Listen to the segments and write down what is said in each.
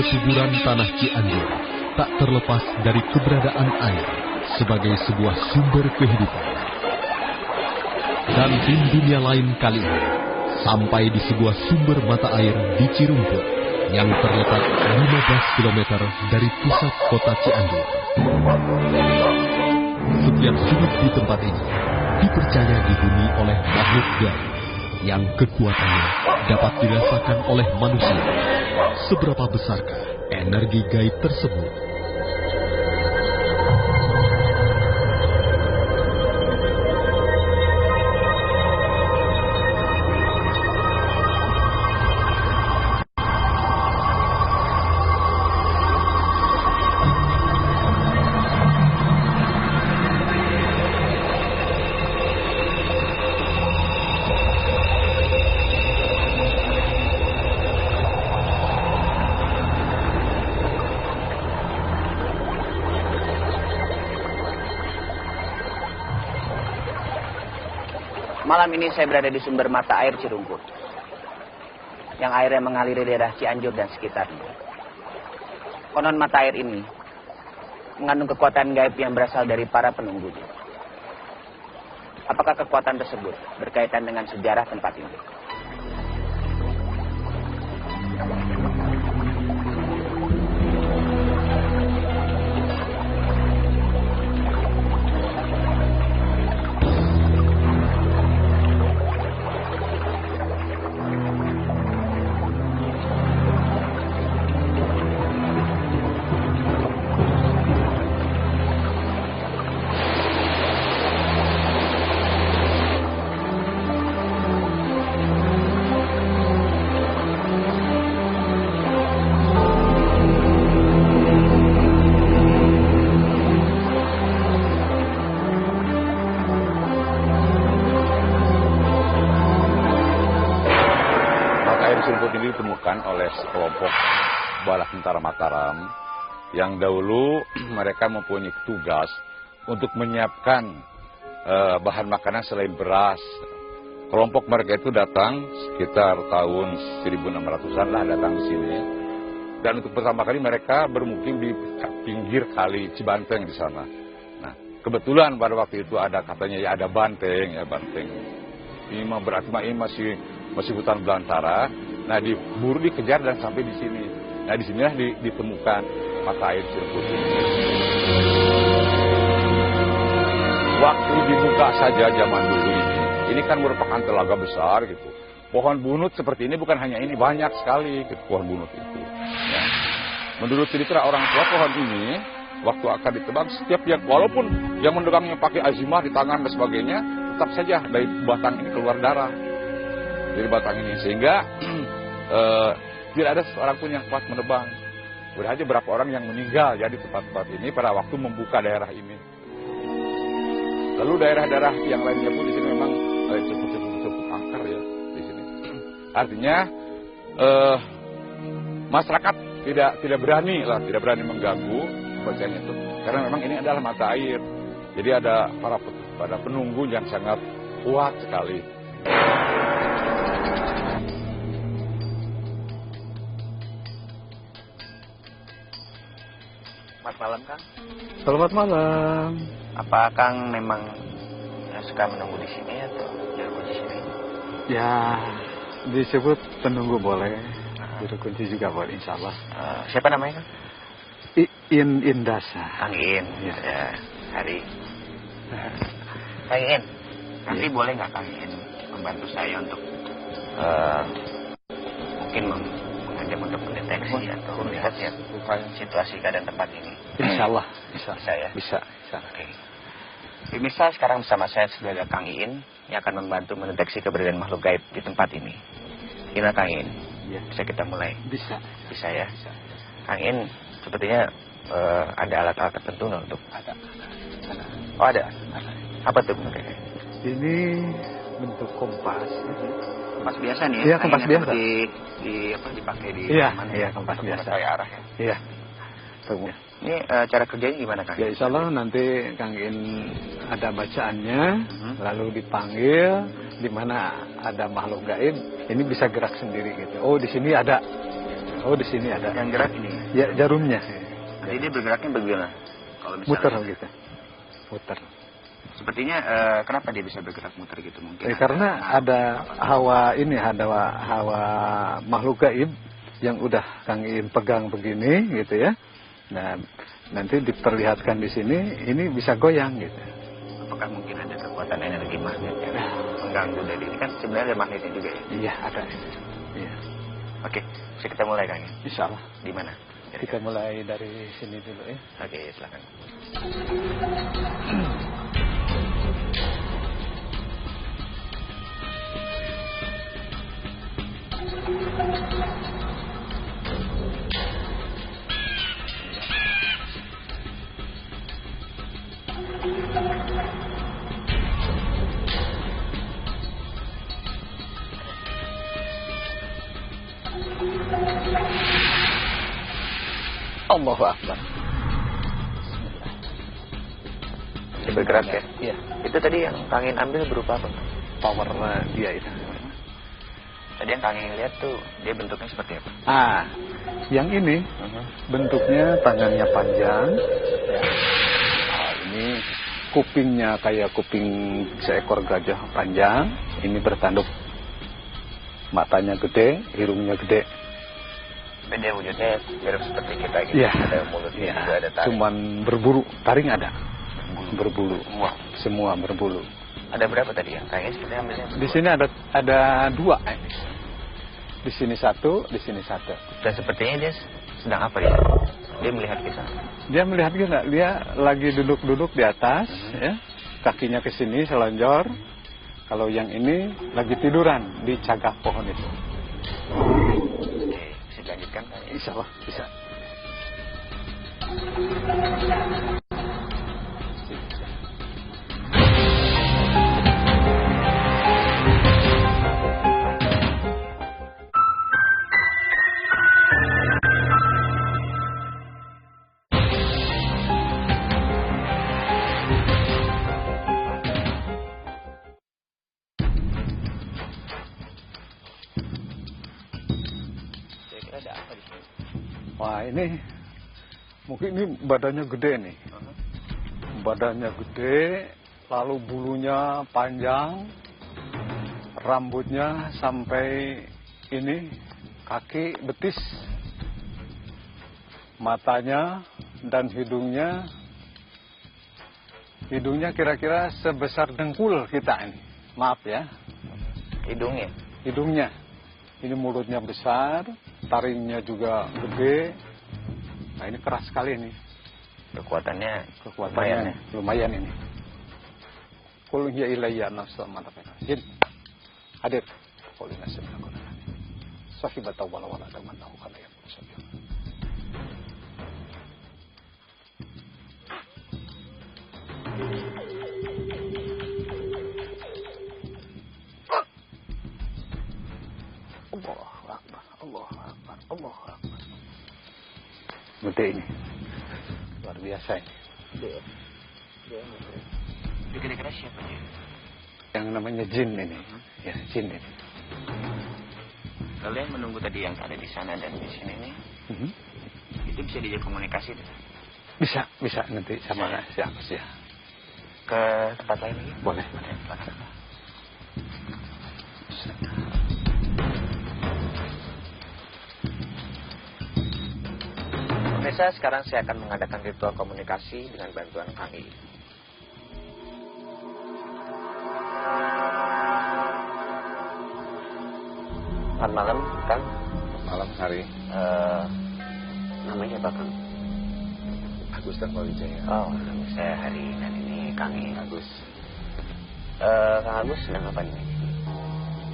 Kesuburan tanah Cianjur tak terlepas dari keberadaan air sebagai sebuah sumber kehidupan. Dan tim dunia lain kali ini sampai di sebuah sumber mata air di Cirumput yang terletak 15 km dari pusat kota Cianjur. Setiap sudut di tempat ini dipercaya dihuni oleh makhluk gaib yang kekuatannya dapat dirasakan oleh manusia. Seberapa besarkah energi gaib tersebut? Malam ini saya berada di sumber mata air Cirumput, yang airnya mengalir di daerah Cianjur dan sekitarnya. Konon mata air ini mengandung kekuatan gaib yang berasal dari para penunggunya. Apakah kekuatan tersebut berkaitan dengan sejarah tempat ini? Cirumput ini ditemukan oleh sekelompok bala tentara Mataram yang dahulu mereka mempunyai tugas untuk menyiapkan bahan makanan selain beras. Kelompok mereka itu datang sekitar tahun 1600-an lah datang di sini. Dan untuk pertama kali mereka bermukim di pinggir kali Cibanteng di sana. Nah, kebetulan pada waktu itu ada katanya ya ada banteng ya banteng. Ini berarti ini masih hutan belantara. Nah, diburu dikejar dan sampai di sini. Nah, di sinilah ditemukan mata air Cirumput ini. Waktu dibuka saja zaman dulu ini kan merupakan telaga besar gitu. Pohon bunut seperti ini bukan hanya ini, banyak sekali gitu, pohon bunut itu. Ya. Menurut cerita orang tua, pohon ini waktu akan ditebang setiap yang walaupun yang mendegangnya pakai azimah di tangan dan sebagainya, tetap saja dari batang ini keluar darah. Dari batang ini sehingga tidak ada seorang pun yang kuat menebang. Sudah aja berapa orang yang meninggal ya di tempat-tempat ini pada waktu membuka daerah ini. Lalu daerah-daerah yang lainnya pun di sini memang cukup angker ya di sini. Artinya masyarakat tidak berani mengganggu bacanya itu karena memang ini adalah mata air. Jadi ada para penunggu yang sangat kuat sekali. Selamat malam, Kang. Selamat malam. Apa Kang memang suka menunggu di sini atau juru kunci sini? Ya, disebut penunggu boleh, juru kunci juga boleh, insya Allah. Siapa namanya, Kang? Indasa. Kang In. Ya, Hari. Kang In, nanti boleh nggak Kang In membantu saya untuk mungkin mengajak untuk mendeteksi atau melihat ya situasi keadaan tempat ini? Insya Allah bisa. Bisa ya? Bisa. Oke. Pemirsa, sekarang bersama saya sudah ada Kang Iin yang akan membantu mendeteksi keberadaan makhluk gaib di tempat ini. Gimana Kang Iin? Ya. Bisa kita mulai? Bisa. Bisa ya? Bisa. Kang Iin, sepertinya ada alat-alat tertentu nggak untuk? Ada. Oh ada? Apa tuh mereka? Ini bentuk kompas. Kompas biasa nih ya? Iya, kompas biasa. Dipakai di mana? Iya, kompas biasa. Mengetahui arah ya? Iya. Ini cara kerjanya gimana Kang? Ya insya Allah nanti Kang In ada bacaannya, lalu dipanggil, di mana ada makhluk gaib, ini bisa gerak sendiri gitu. Oh di sini ada. Oh, di sini ada. Yang gerak ini. Ya, jarumnya. Jadi dia bergeraknya bagaimana? Kalau misalnya Muter gitu. Muter. Sepertinya kenapa dia bisa bergerak muter gitu mungkin? Karena ada hawa ini, ada hawa makhluk gaib yang udah Kang Iin pegang begini gitu ya. Nah, nanti diperlihatkan di sini, ini bisa goyang gitu. Apakah mungkin ada kekuatan energi magnet yang mengganggu dari ini? Kan sebenarnya ada magnetnya juga ya? Iya, ada. Iya. Oke, bisa kita mulai Kang? Insya Allah. Di mana? Kita mulai dari sini dulu ya. Oke, silakan. Allahu Akbar. Dia bergerak ya? Iya. Itu tadi yang Kang Iin ambil berupa apa? Power dia itu. Tadi yang Kang Iin lihat tuh, dia bentuknya seperti apa? Yang ini bentuknya tangannya panjang. Ya. Ini kupingnya kayak kuping seekor gajah panjang. Ini bertanduk. Matanya gede, hidungnya gede. Beda wujudnya mirip seperti kita gitu. Iya. Ada mulutnya juga, ada taring. Cuman berbulu, taring ada. Berbulu. Semua berbulu. Ada berapa tadi ya? Kayaknya seperti ambilnya. Di sini ada dua. Di sini satu, di sini satu. Dan sepertinya dia sedang apa ya? Dia melihat kita. Dia melihat kita, dia lagi duduk-duduk di atas, ya. Kakinya ke sini selonjor. Kalau yang ini lagi tiduran di cagak pohon itu. Oke, bisa dilanjutkan kan? Insya Allah bisa. Kira-kira ada apa di sini? Wah, ini mungkin ini badannya gede nih. Badannya gede, lalu bulunya panjang, rambutnya sampai ini kaki betis, matanya dan hidungnya kira-kira sebesar dengkul kita ini. Maaf ya. Hidungnya. Ini mulutnya besar, taringnya juga gede. Nah, ini keras sekali nih. Kekuatannya lumayan ini. Qul ya ilayya nafsa mantapkan. Jin. Hadir. Qul inna sabana. Sahibata wala wala tamannahu kana ya sabir. Allahu Akbar, Allahu Akbar, Allahu Akbar. Gede ini. Luar biasa ini. Kira-kira siapa dia? Yang namanya jin ini. Ya, jin ini. Kalian menunggu tadi yang ada di sana dan di sini nih. Itu bisa diajak komunikasi tuh? Bisa nanti sama siapa sih ya. Ke tempat lain lagi? Boleh. Pemirsa, sekarang saya akan mengadakan ritual komunikasi dengan bantuan Kang Iin. Selamat malam, Kang. Malam hari. Namanya apa, Kang? Agus Darmawijaya. Oh, nama saya Hari dan ini Kang Iin. Agus. Kang Agus sedang apa nih?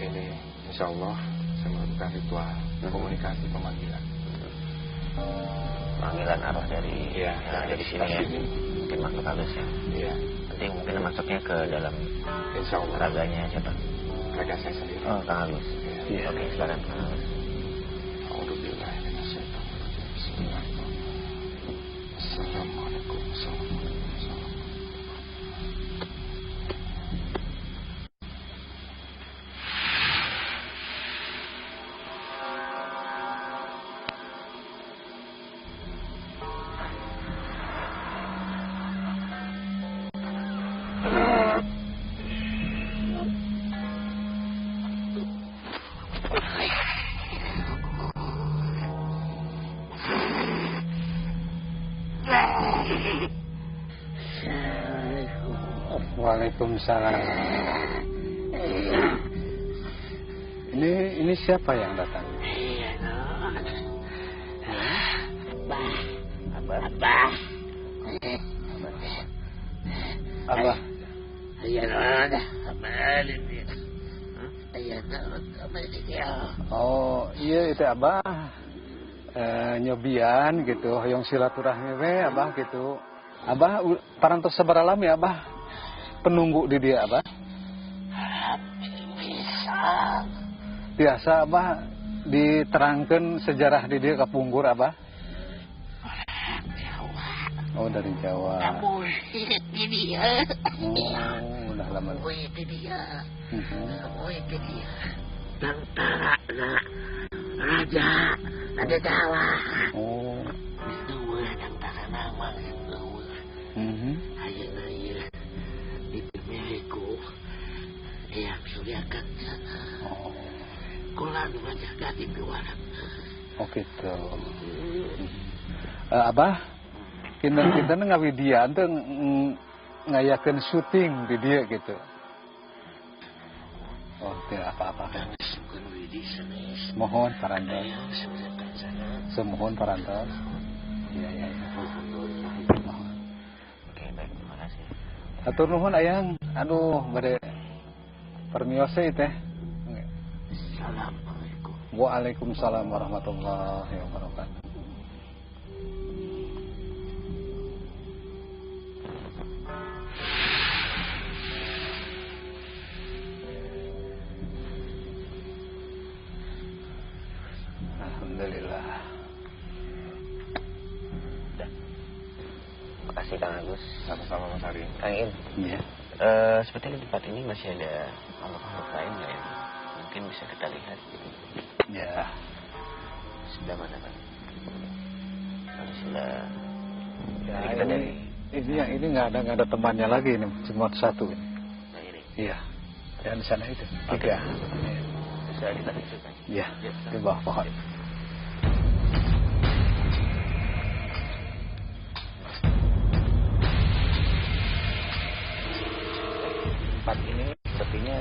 Ini insya Allah saya melakukan ritual komunikasi pemanggilan. Panggilan arwah dari yang ada di sini ya. Mungkin makhluk halus ya. Iya. Nanti mungkin masuknya ke dalam Insya Allah. raganya siapa? Raga saya sendiri. Oh, Kang Agus. Iya. Oke, silakan Kang Agus. Alhamdulillah. Bismillahirrahmanirrahim. Assalamualaikum. Waalaikumsalam. Ini siapa yang datang? Abah. Abah. Oh iya itu Abah. Nyobian gitu, hoyong silaturahmi we Abah gitu. Abah parantos sabaralami Abah penunggu di dia Abah. Biasa Abah diterangkan sejarah di dia kapungkur Abah. Oh dari Jawa. Kamu di dia. Oh udah lama. Kamu di dia. Kamu di dia. Tentara raja ada Jawa. Oh. Semua tentara nama semua. Ayah di pemilikku yang sudah kencana. Oh. Kulan menjaga di luar. Oh gitu. Abah, kita ngawidian tuh ngayakeun syuting di dia gitu. Oh tidak apa-apa. Mohon parantos. Semohon parantos. Iya. Mohon. Oke, baik, terima kasih. Hatur nuhun ayang. Aduh, bade permiose teh. Assalamualaikum. Waalaikumsalam warahmatullahi wabarakatuh. Alhamdulillah. Makasih Kang Agus. Sama-sama Mas Ari. Kang In. Iya. Seperti di tempat ini masih ada makhluk-makhluk lain nggak yang mungkin bisa kita lihat gitu? Ya. Sebelah mana Kang? Kalau sebelah Ya, kita dari ini nggak ada temannya lagi ini cuma satu ini. nah ini Iya. Yang di sana itu. Oke. Tiga. bisa kita lihat Kang. Iya. Di bawah pohon. Tempat ini sepertinya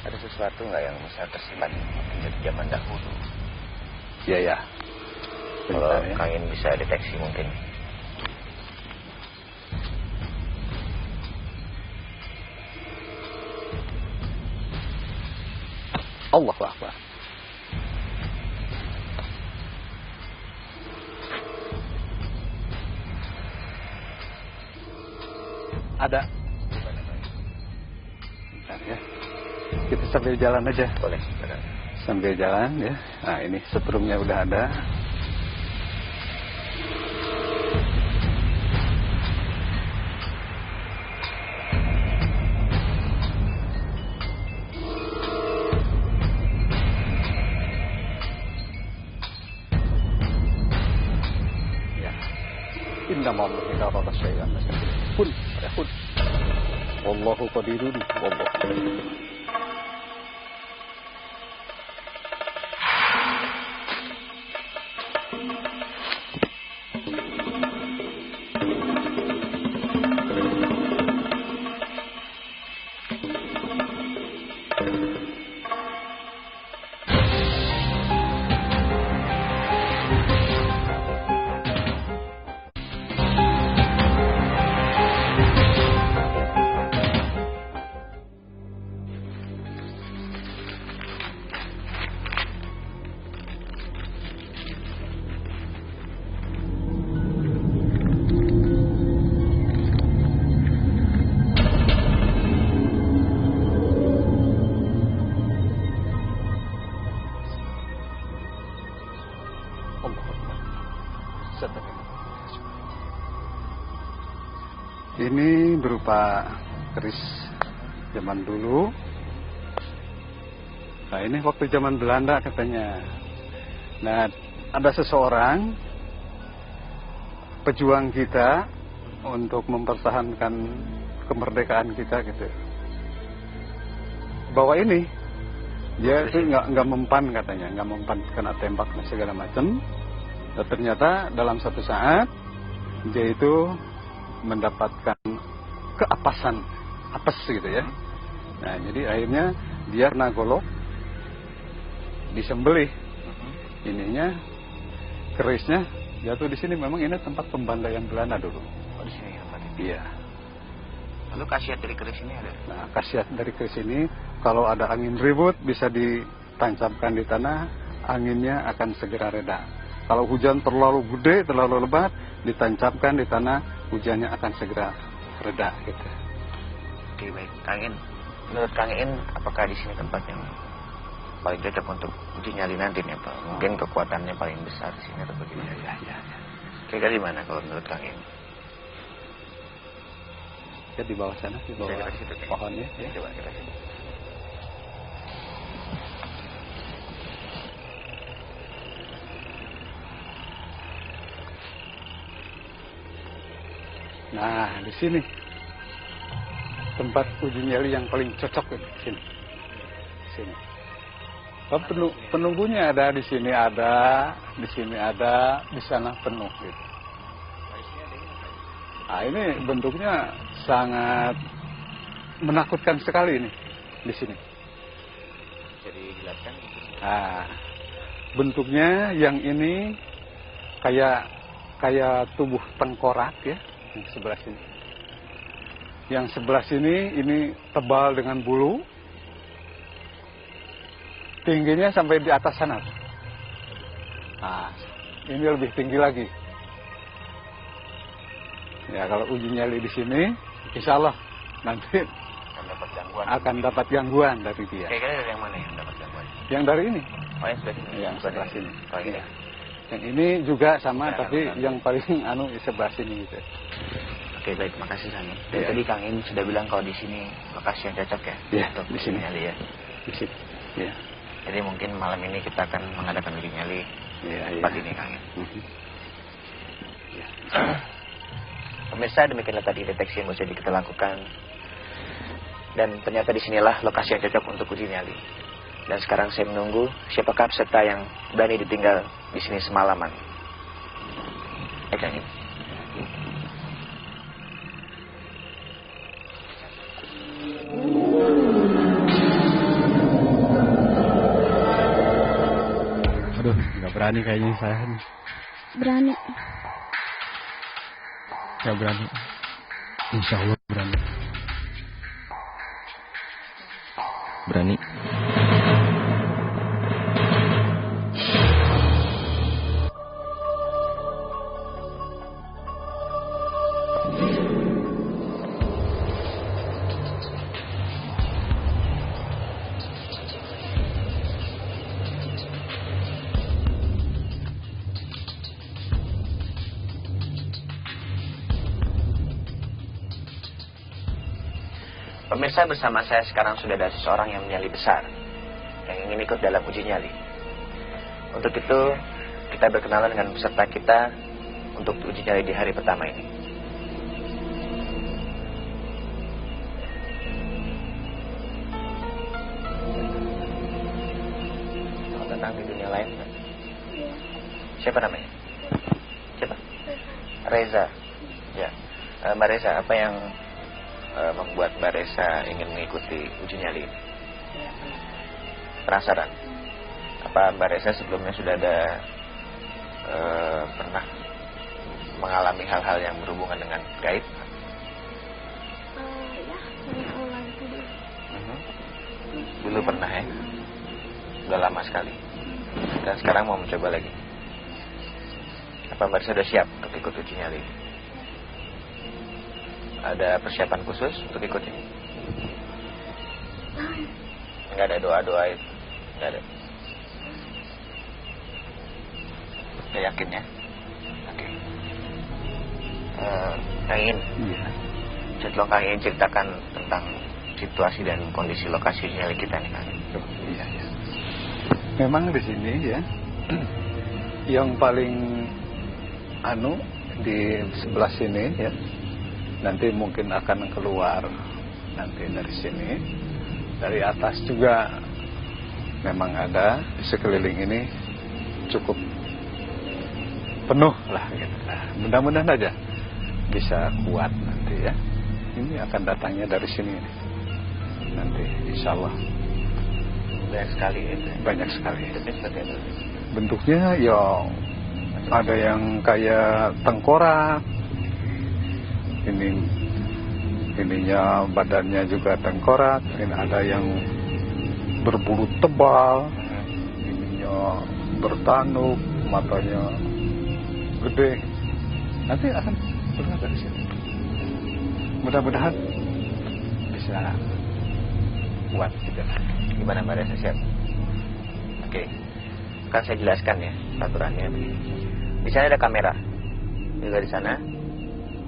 ada sesuatu nggak yang bisa tersimpan mungkin dari zaman dahulu. Iya ya. Kalau Bentar, ya. Kang In bisa deteksi mungkin. Allahu Akbar. Ada. Bentar ya. Kita sambil jalan aja. Boleh, benar. Sambil jalan ya. Nah ini setrumnya udah ada. Ya. Inna ma'amur kita apa syai'an. Kun, kun. Wallahu qadirun. Wallahu qadirun. Ini berupa keris zaman dulu. Nah ini waktu zaman Belanda katanya. Nah ada seseorang pejuang kita untuk mempertahankan kemerdekaan kita gitu. Bawa ini dia itu nggak mempan katanya, nggak mempan kena tembak dan segala macam. Dan ternyata dalam satu saat dia itu mendapatkan keapasan apes gitu ya. Nah, jadi akhirnya dia kena golok, disembelih. Ininya, kerisnya jatuh di sini. Memang ini tempat pembantaian Belanda dulu. Oh, di sini tempatnya. Iya. Lalu khasiat dari keris ini ada? Nah, khasiat dari keris ini, kalau ada angin ribut bisa ditancapkan di tanah, anginnya akan segera reda. Kalau hujan terlalu gede, terlalu lebat, ditancapkan di tanah, hujannya akan segera reda gitu. Oke, baik. Kang In, menurut Kang In, apakah di sini tempat yang paling cocok untuk uji nyali nanti nih Pak? Mungkin kekuatannya paling besar di sini atau bagaimana? Ya. Kira-kira di mana kalau menurut Kang In? Ya di bawah sana, di bawah Saya situ, Kang. pohonnya. Ya. Coba kita situ. Nah, di sini tempat uji nyali yang paling cocok di sini. Sini. Oh, penunggunya ada di sini, di sini ada, di sana penuh gitu. Nah, ini bentuknya sangat menakutkan sekali ini di sini. Jadi dijelaskan gitu. Nah, bentuknya yang ini kayak tubuh tengkorak ya, yang sebelah sini. Yang sebelah sini ini tebal dengan bulu, tingginya sampai di atas sana. Nah, ini lebih tinggi lagi. Ya, kalau uji nyali di sini, insya Allah nanti akan dapat gangguan dari dia. Kira-kira dari yang mana yang dapat gangguan? Yang dari ini, Oh, yang sebelah sini. yang sebelah sini. Oh, ini. Ya. Yang ini juga sama, Ya, tapi kan. yang paling di sebelah sini gitu. Oke, baik, makasih Kang In. Dari Ya. tadi Kang In sudah bilang kalau di sini lokasi yang cocok ya? Ya, untuk di sini. uji nyali ya. Di sini. Ya. Jadi mungkin malam ini kita akan mengadakan uji nyali Ya, tempat ya. ini Kang In. Mhm. Ya. Pemirsa, demikianlah tadi deteksi yang bisa kita lakukan. Dan ternyata disinilah lokasi yang cocok untuk uji nyali. Dan sekarang saya menunggu siapakah peserta yang berani ditinggal di sini semalaman. Kang In. Aduh, nggak berani kayaknya saya. Berani. Nggak berani. Insya Allah berani. Berani. Pemirsa, bersama saya sekarang sudah ada seseorang yang menyali besar yang ingin ikut dalam uji nyali. Untuk itu, kita berkenalan dengan peserta kita untuk uji nyali di hari pertama ini. Selamat datang di dunia lain. Siapa namanya? Siapa? Reza. Ya, Mbak Reza, apa yang membuat Mbak Reza ingin mengikuti uji nyali ini? Penasaran? Apa Mbak Reza sebelumnya sudah ada pernah mengalami hal-hal yang berhubungan dengan gaib? Ya, saya ulang dulu. Dulu pernah ya? Udah lama sekali. Dan sekarang mau mencoba lagi. Apa Mbak Reza sudah siap untuk ikut uji nyali ini? Ada persiapan khusus untuk ikut ini? Enggak ada doa-doa itu? Enggak ada? Saya yakin ya? Oke. Kang In, Iya. tolong Kang In ceritakan tentang situasi dan kondisi lokasi nyali kita nih Kang In. Iya, iya. Memang di sini ya, yang paling di sebelah sini ya, nanti mungkin akan keluar nanti dari sini, dari atas juga memang ada di sekeliling ini cukup penuh lah gitu. Nah, mudah-mudahan aja bisa kuat nanti ya. ini akan datangnya dari sini nanti, insya Allah. Banyak sekali itu. Banyak sekali. Bentuknya seperti apa? Bentuknya ya ada yang kayak tengkorak, ininya badannya juga tengkorak, dan ada yang berbulu tebal, ininya bertanuk, matanya gede. Nanti akan berada di sini. Mudah-mudahan bisa kuat gitu. Gimana Mbak Resa, siap? Oke. Kan saya jelaskan ya peraturannya. Di sana ada kamera. Juga di sana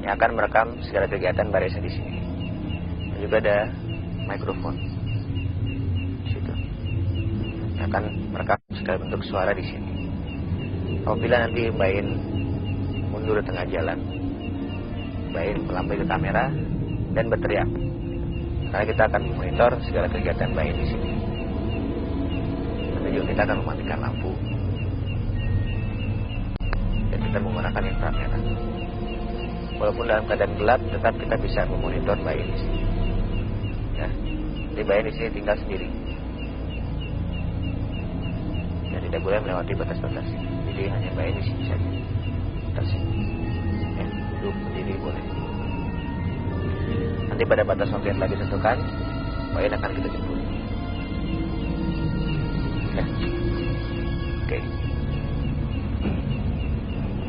yang akan merekam segala kegiatan Mbak Resa di sini. Dan juga ada mikrofon di situ. Yang akan merekam segala bentuk suara di sini. Apabila nanti Mbak In mundur di tengah jalan, Mbak In melambai ke kamera dan berteriak. Karena kita akan memonitor segala kegiatan Mbak In di sini. Dan juga kita akan mematikan lampu. Dan kita menggunakan inframerah. Walaupun dalam keadaan gelap, tetap kita bisa memonitor Mbak In di sini. Ya, jadi Mbak In di sini tinggal sendiri. Dan tidak boleh melewati batas-batas ini. Jadi hanya Mbak In di sini saja. Tersini. Ya, duduk berdiri boleh. Nanti pada batas waktu yang telah ditentukan, Mbak In akan kita jemput. Ya. Oke.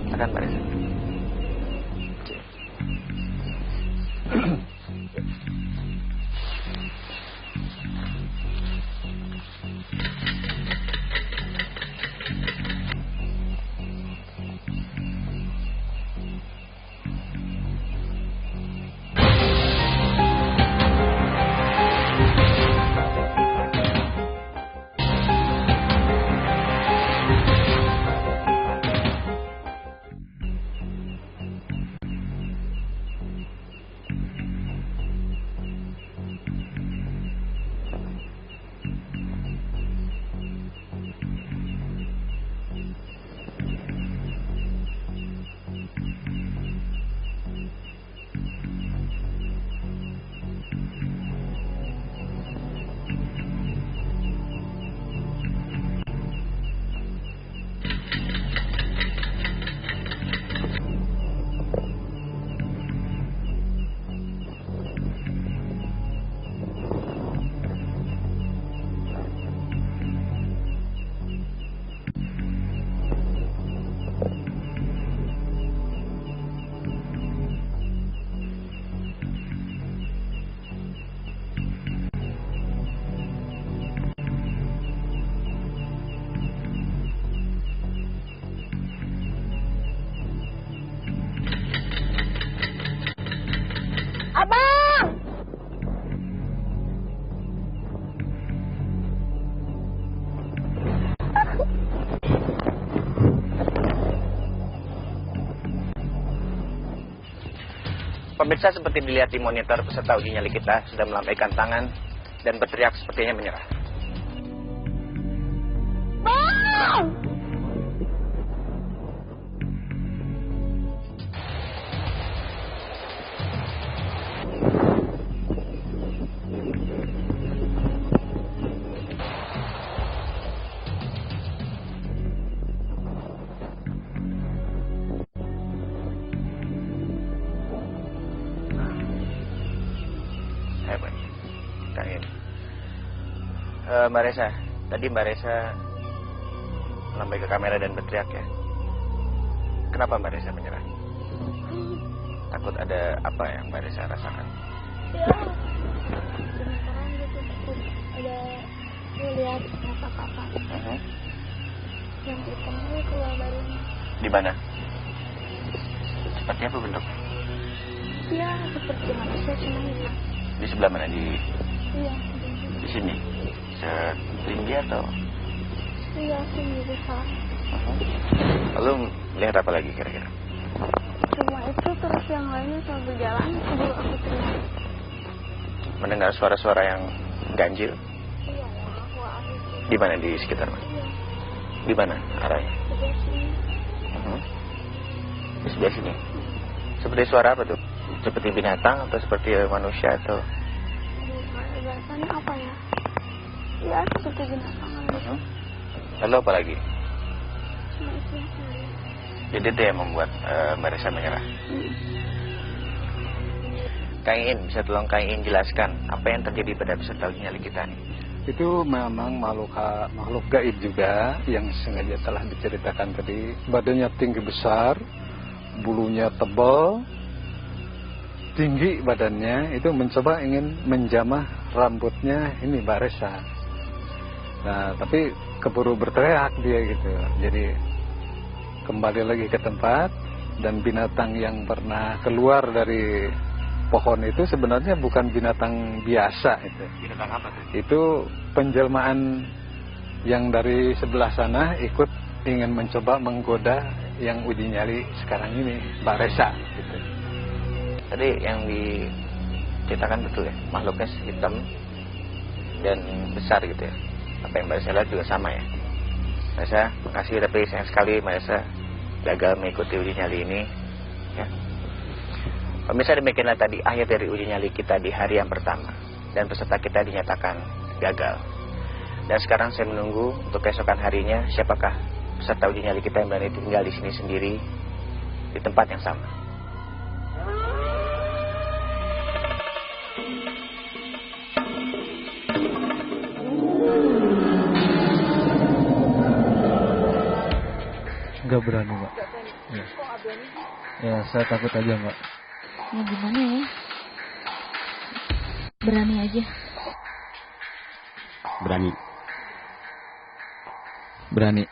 Akan Mbak Resa. Pemirsa, seperti dilihat di monitor, peserta uji nyali kita sudah melambaikan tangan dan berteriak sepertinya menyerah. Mbak Resa, tadi Mbak Resa melambai ke kamera dan berteriak ya. Kenapa Mbak Resa menyerah? Takut ada apa yang Mbak Resa rasakan? Ya, penasaran gitu, takut ada melihat mata kakak. Yang hitamnya keluar dari. Di mana? Seperti apa bentuknya? Ya, seperti manusia cuma hitam. Di sebelah mana? Iya. Di sini. Setinggi atau? Iya, tinggi besar. Lalu lihat apa lagi kira-kira? Cuma itu, terus yang lainnya sambil jalan sebelum aku teriak. Mendengar suara-suara yang ganjil? Iya, wah. Di mana, di sekitar mana? Iya. Di mana arahnya? Sebelah sini. Di sebelah sini. Seperti suara apa tuh? Seperti binatang atau seperti manusia atau? Biasanya apa ya? Ya seperti binatang. Lalu apa lagi? Cuma itu aja. Jadi itu yang membuat Mbak Resa menyerah. Kang Iin, bisa tolong Kang Iin jelaskan apa yang terjadi pada peserta uji nyali kita nih? Itu memang makhluk gaib juga yang sengaja telah diceritakan tadi. Badannya tinggi besar, bulunya tebal, tinggi badannya, itu mencoba ingin menjamah rambutnya ini Mbak Resa. Nah, tapi keburu berteriak dia gitu. Jadi kembali lagi ke tempat, dan binatang yang pernah keluar dari pohon itu sebenarnya bukan binatang biasa itu. Binatang apa tuh? Itu penjelmaan yang dari sebelah sana ikut ingin mencoba menggoda yang uji nyali sekarang ini, Mbak Resa gitu. Tadi yang diceritakan betul ya, makhluknya hitam dan besar gitu ya. Apa yang Mbak Resa lihat juga sama ya. Mbak Resa, makasih, tapi sayang sekali Mbak Resa gagal mengikuti uji nyali ini ya. Pemirsa, demikianlah tadi akhir dari uji nyali kita di hari yang pertama, dan peserta kita dinyatakan gagal. Dan sekarang saya menunggu untuk keesokan harinya, siapakah peserta uji nyali kita yang berani tinggal di sini sendiri di tempat yang sama. Enggak berani, Mbak. Ya, saya takut aja, Mbak. Ya gimana ya? Berani aja. Berani. Berani.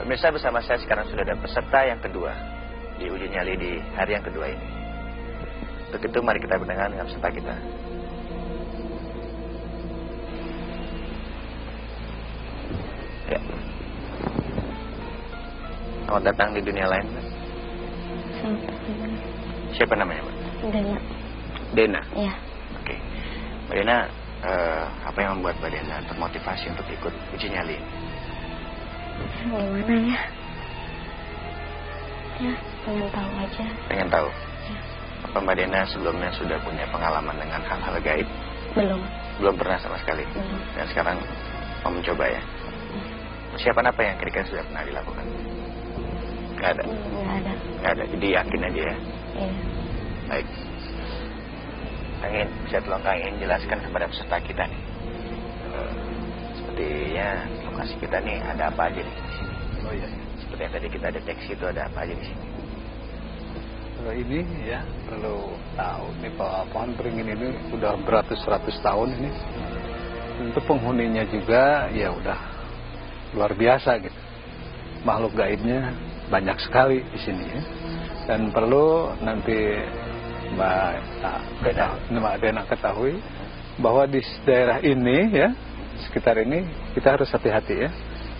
Pemirsa, bersama saya sekarang sudah ada peserta yang kedua di uji nyali di hari yang kedua ini. Untuk itu mari kita berdengar dengan peserta kita. Ya. Selamat datang di dunia lain. Siapa namanya, Mbak? Dena. Dena? Iya. Oke. Mbak Dena, apa yang membuat Mbak Dena termotivasi untuk ikut uji nyali? Gimana ya? Ya, pengen tahu aja. Pengen tahu? Ya. Apa Mbak Dena sebelumnya sudah punya pengalaman dengan hal-hal gaib? Belum. Belum pernah sama sekali? Belum. Dan sekarang mau mencoba ya? Persiapan apa yang kira-kira sudah pernah dilakukan? Nggak ada? Nggak ada. Nggak ada, jadi yakin aja ya? Iya. Baik. Kang Iin, bisa tolong Kang Iin jelaskan kepada peserta kita nih. Sepertinya lokasi kita nih ada apa aja di sini? Oh iya. Seperti yang tadi kita deteksi itu ada apa aja di sini? Kalau ini ya perlu tahu nih bahwa pohon beringin ini udah beratus-ratus tahun ini. Untuk penghuninya juga ya udah luar biasa gitu. Makhluk gaibnya banyak sekali di sini ya. Dan perlu nanti Mbak Dena ketahui bahwa di daerah ini ya, sekitar ini kita harus hati-hati ya.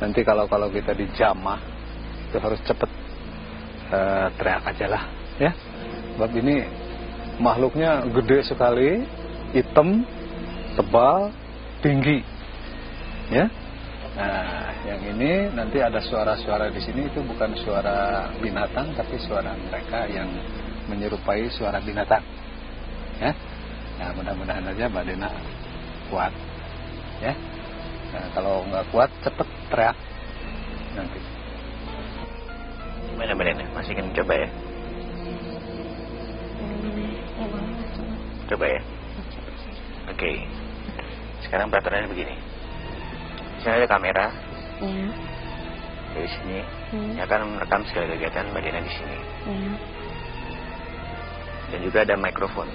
Nanti kalau kita dijamah itu harus cepet teriak aja lah ya. Sebab ini makhluknya gede sekali, hitam, tebal, tinggi ya. Nah, yang ini nanti ada suara-suara di sini itu bukan suara binatang tapi suara mereka yang menyerupai suara binatang. Ya. Nah, mudah-mudahan aja Mbak Dena kuat. Ya. Nah, kalau nggak kuat cepet teriak nanti. Gimana Mbak Dena? Masih ingin mencoba ya? Coba ya. Oke. Sekarang peraturannya begini. Misalnya ada kamera. Iya. Dari sini. Yang akan merekam segala kegiatan Mbak Dena di sini. Iya. Dan juga ada mikrofon.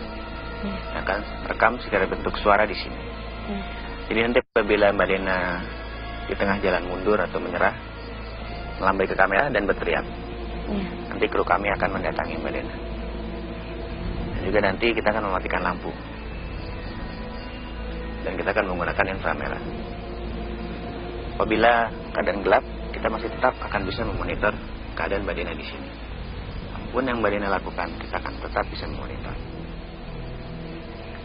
akan rekam secara bentuk suara di sini. Jadi nanti apabila Mbak Dena di tengah jalan mundur atau menyerah, melambai ke kamera dan berteriak, nanti kru kami akan mendatangi Mbak Dena. Dan juga nanti kita akan mematikan lampu dan kita akan menggunakan inframerah. Apabila keadaan gelap, kita masih tetap akan bisa memonitor keadaan Mbak Dena di sini. Apapun yang Mbak Dena lakukan, kita akan tetap bisa memonitor.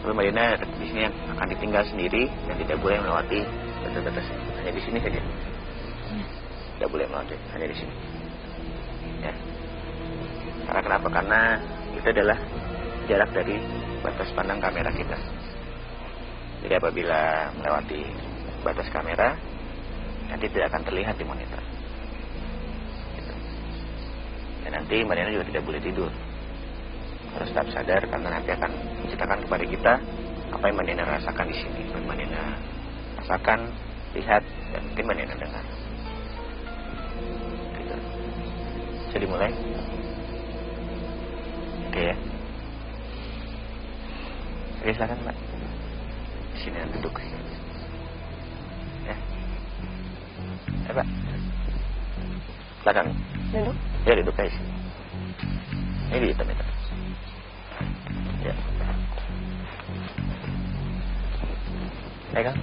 Lalu Mbak Dena di sini akan ditinggal sendiri dan tidak boleh melewati batas-batas. Hanya di sini saja. Tidak boleh melewati, hanya di sini. Ya. Karena kenapa? Karena itu adalah jarak dari batas pandang kamera kita. Jadi apabila melewati batas kamera, nanti tidak akan terlihat di monitor. Gitu. Dan nanti Mbak Dena juga tidak boleh tidur. Harus tetap sadar karena nanti akan menceritakan kepada kita apa yang Mbak Dena rasakan di sini. Mbak Dena rasakan, lihat, dan mungkin Mbak Dena dengar. Gitu. Bisa dimulai? Oke ya. Oke, silakan Mbak. Di sini nanti duduk. Ya. Ya Pak. Silakan. Duduk? Ya duduk aja sini. Ini di hitam itu. Ya. Ya kan?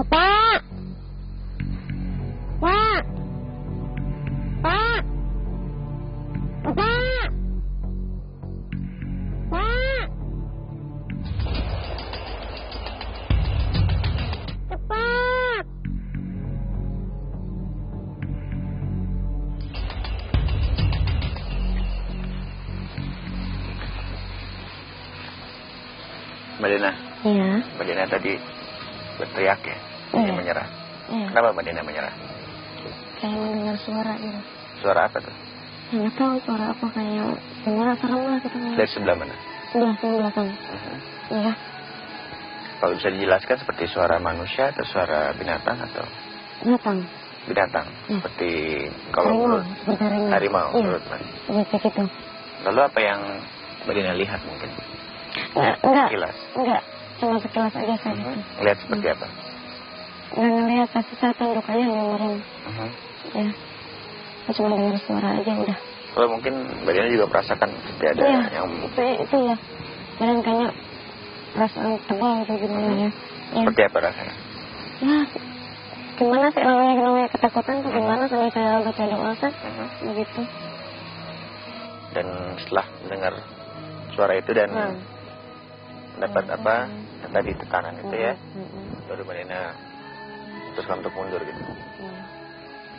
Pak! Pak! Pak! Pak! Pak! Cepat! Mbak Dena. Iya. Mbak Dena tadi berteriak ya, ingin menyerah. Kenapa Mbak Dena menyerah? Kayak mendengar suara gitu. Suara apa tuh? Nggak tahu suara apa, kayak beneran serem lah gitu. Dari sebelah mana? Sebelah kan. Iya. Kalau bisa dijelaskan seperti suara manusia atau suara binatang atau? Binatang. Binatang. Ya. Seperti kalau menurut harimau Iya. menurut Mas. Iya begitu. Lalu apa yang Mbak Dena lihat mungkin? Enggak. Sekilas. Enggak. Cuma sekilas aja saya gitu. Lihat seperti apa? Nggak ngelihat, pasti saya tunduk aja dengerin. Ya. Saya cuma dengar suara aja udah. Kalau mungkin Mbak Dena juga merasakan seperti ada yang itu ya. Badan kayaknya perasaan tebal atau gimana ya. Seperti apa rasanya? Ya, gimana sih namanya ketakutan tuh gimana sampai saya baca doa kan? Begitu. Dan setelah mendengar suara itu dan mendapat apa tadi tekanan itu ya, baru Mbak Dena teruskan untuk mundur gitu.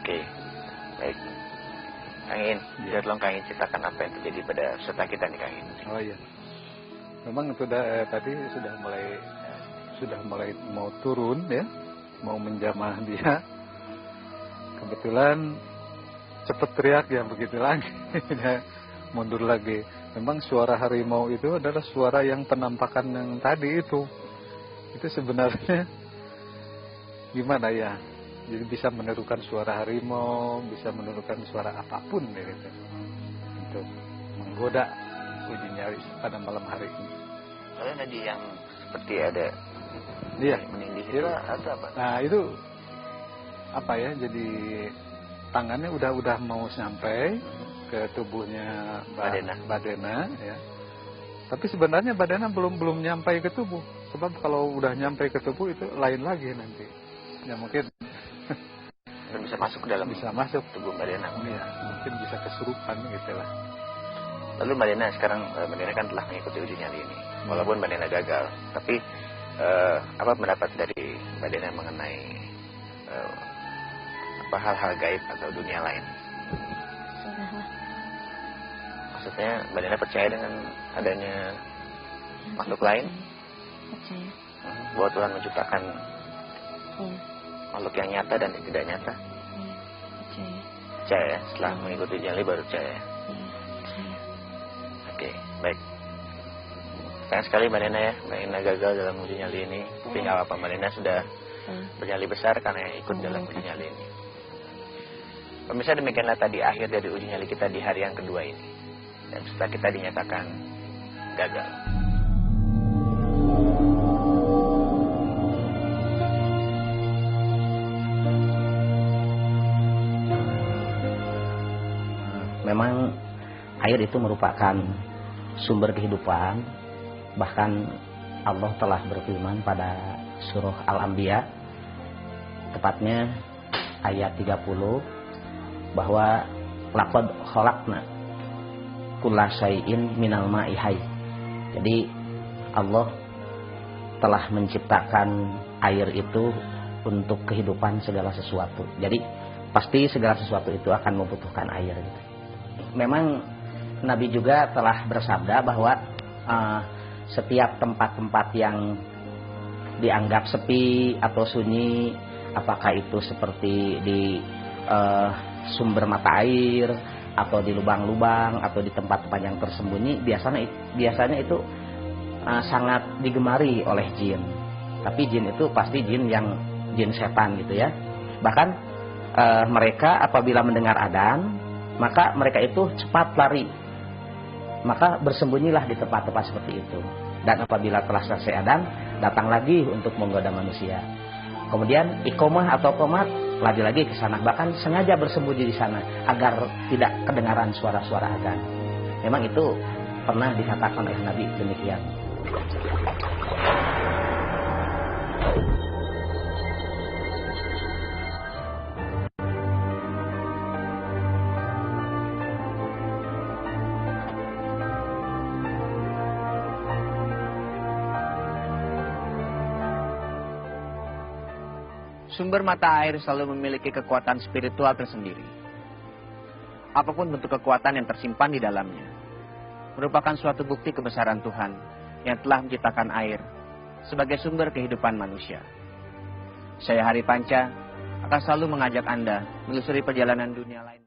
Oke, baik. Kang In, tolong Kang In ceritakan apa yang terjadi pada peserta kita nih Kang In. Oh iya, memang sudah tadi sudah mulai mau turun ya, mau menjamah dia. Kebetulan cepet teriak ya begitu lagi, mundur lagi. Memang suara harimau itu adalah suara yang penampakan yang tadi itu sebenarnya gimana ya? Jadi bisa menirukan suara harimau, bisa menirukan suara apapun gitu, untuk menggoda uji nyali pada malam hari ini. Soalnya tadi yang seperti ada Iya. Menindih itu Kira, atau apa? nah itu apa ya? Jadi tangannya udah mau sampai ke tubuhnya Badena ya. Tapi sebenarnya Badena belum nyampai ke tubuh. Sebab kalau udah nyampai ke tubuh itu lain lagi nanti. Ya mungkin bisa masuk ke dalam tubuh Mbak Dena. Ya, mungkin bisa kesurupan gitu lah. Lalu Mbak Dena sekarang kan telah mengikuti uji nyali ini. Walaupun Mbak Dena gagal, tapi apa pendapat dari Mbak Dena mengenai apa hal-hal gaib atau dunia lain? Maksudnya Mbak Dena percaya dengan adanya makhluk lain? Percaya. Bahwa Tuhan menciptakan makhluk yang nyata dan yang tidak nyata? Percaya. Percaya ya? Setelah mengikuti nyali baru percaya? Percaya. Oke, baik. Sayang sekali Mbak Dena ya, Mbak Dena gagal dalam uji nyali ini. Tapi nggak apa-apa, Mbak Dena sudah bernyali besar karena ikut dalam uji nyali ini. Pemirsa, demikianlah tadi akhir dari uji nyali kita di hari yang kedua ini. Dan setelah kita dinyatakan gagal. Memang air itu merupakan sumber kehidupan. Bahkan Allah telah berfirman pada surah Al-Anbiya, tepatnya ayat 30, bahwa laqad khalaqna kulla syai'in minal ma'i hayy. Jadi Allah telah menciptakan air itu untuk kehidupan segala sesuatu. Jadi pasti segala sesuatu itu akan membutuhkan air gitu. Memang Nabi juga telah bersabda bahwa setiap tempat-tempat yang dianggap sepi atau sunyi, apakah itu seperti di sumber mata air atau di lubang-lubang atau di tempat-tempat yang tersembunyi, biasanya itu sangat digemari oleh jin. Tapi jin itu pasti jin setan gitu ya. Bahkan mereka apabila mendengar adzan, maka mereka itu cepat lari. Maka bersembunyilah di tempat-tempat seperti itu. Dan apabila telah selesai adzan, datang lagi untuk menggoda manusia. Kemudian iqomah atau qomat lagi-lagi ke sana, bahkan sengaja bersembunyi di sana agar tidak kedengaran suara-suara adzan. Memang itu pernah dikatakan oleh Nabi demikian. Sumber mata air selalu memiliki kekuatan spiritual tersendiri. Apapun bentuk kekuatan yang tersimpan di dalamnya, merupakan suatu bukti kebesaran Tuhan yang telah menciptakan air sebagai sumber kehidupan manusia. Saya Hari Panca akan selalu mengajak Anda menelusuri perjalanan dunia lain.